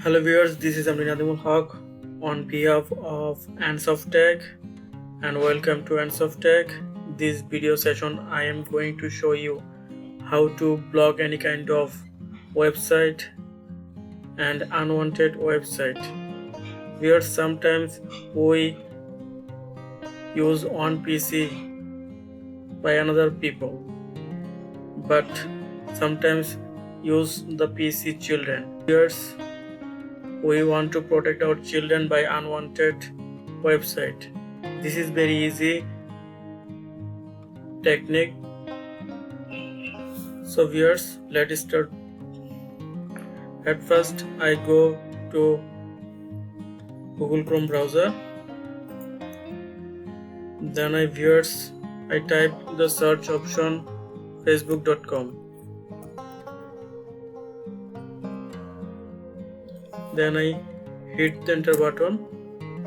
Hello viewers, this is Amrinadimul Haq on behalf of Ants of Tech and welcome to Ants of Tech. This video session I am going to show you how to block any kind of website and unwanted website. Viewers, sometimes we use on PC by another people, but sometimes use the PC children. Viewers, we want to protect our children by unwanted website. This is very easy technique. So viewers, let's start. At first I go to Google Chrome browser. Then I type the search option facebook.com. Then I hit the enter button.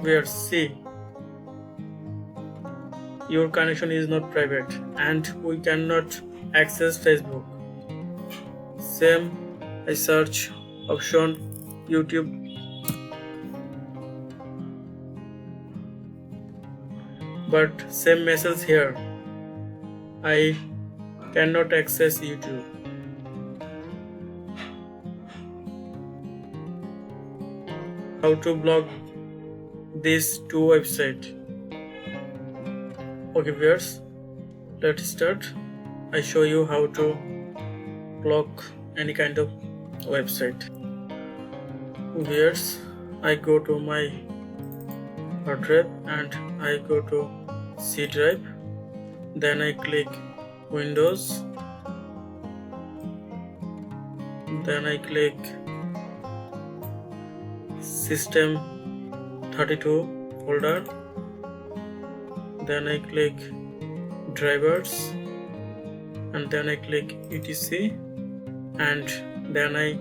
Where see your connection is not private and we cannot access Facebook. Same, I search option YouTube. But same message here. I cannot access YouTube. How to block these two websites? Okay viewers, let's start. I show you how to block any kind of website. Viewers, I go to my hard drive and I go to C drive. Then I click Windows. Then I click System 32 folder. Then I click drivers and then I click etc and then I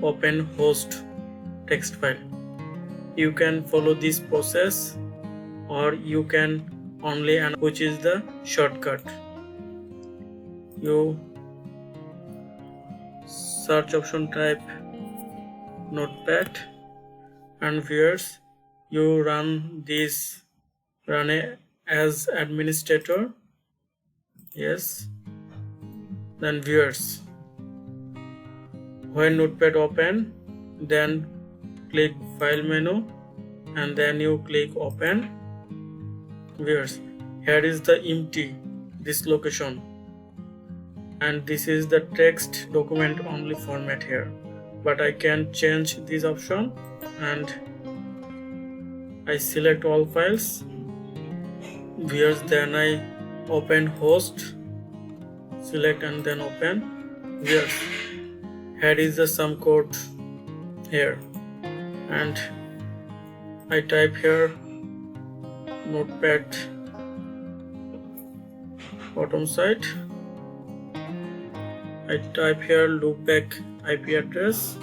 open host text file. You can follow this process or you can only, and which is the shortcut. You search option type notepad and viewers, you run as administrator. Yes. Then viewers, when notepad open, then click file menu and then you click open. Viewers, here is the empty this location and this is the text document only format here, but I can change this option and I select all files. Viewers, then I open host, select and then open. Viewers, here is the some code here and I type here notepad bottom side. I type here loopback IP address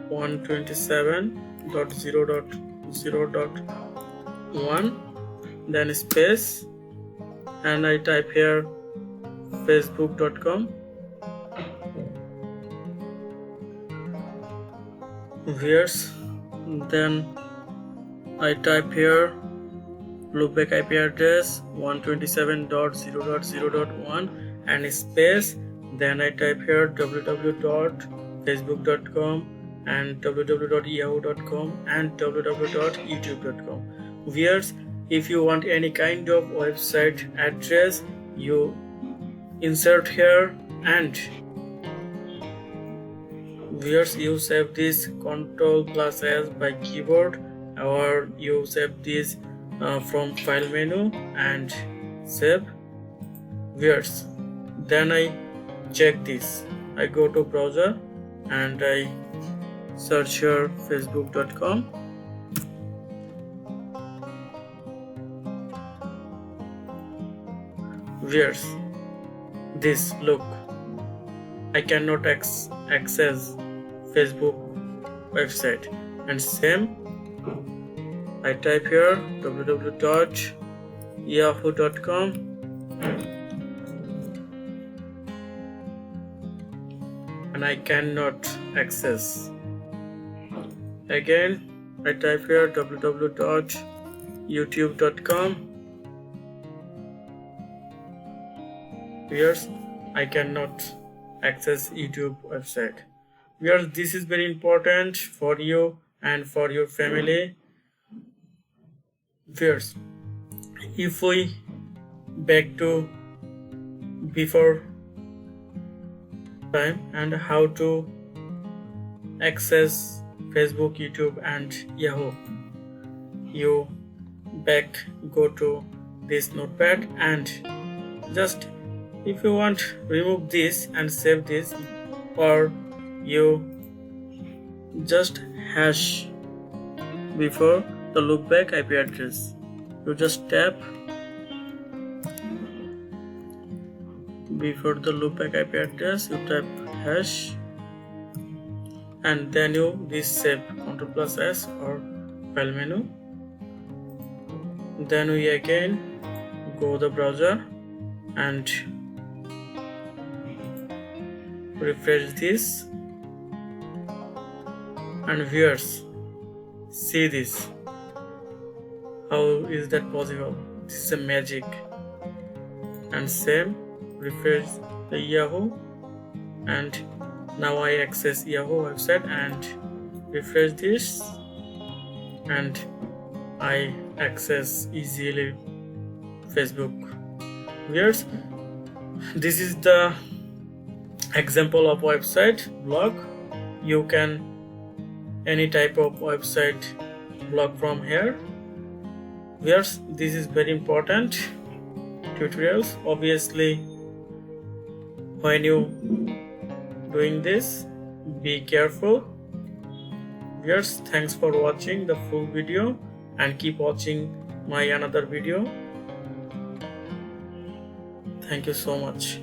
127.0.0.1, then space and I type here facebook.com. Viewers, then I type here loopback IP address 127.0.0.1 and space, then I type here www.facebook.com and www.yahoo.com and www.youtube.com. Viewers, if you want any kind of website address, you insert here and viewers, you save this Ctrl+S by keyboard or you save this from file menu and save. Viewers, then I check this. I go to browser and I search here facebook.com. Viewers, this look, I cannot access Facebook website and same I type here www.yahoo.com and I cannot access. Again, I type here www.youtube.com. Viewers, I cannot access YouTube website. Viewers, this is very important for you and for your family. Viewers, if we back to before time and how to access Facebook, YouTube and Yahoo, you go to this notepad and just if you want remove this and save this, or you just hash before the loopback IP address. You just tap before the loopback IP address, you type hash and then you this save Ctrl+S or file menu. Then we again go the browser and refresh this, and viewers, see this. How is that possible? This is a magic. And same, refresh the Yahoo, and now I access Yahoo website and refresh this, and I access easily Facebook. Viewers, this is the example of website blog. You can any type of website blog from here. Viewers, this is very important tutorials. Obviously, when you doing this, be careful. Viewers, thanks for watching the full video and keep watching my another video. Thank you so much.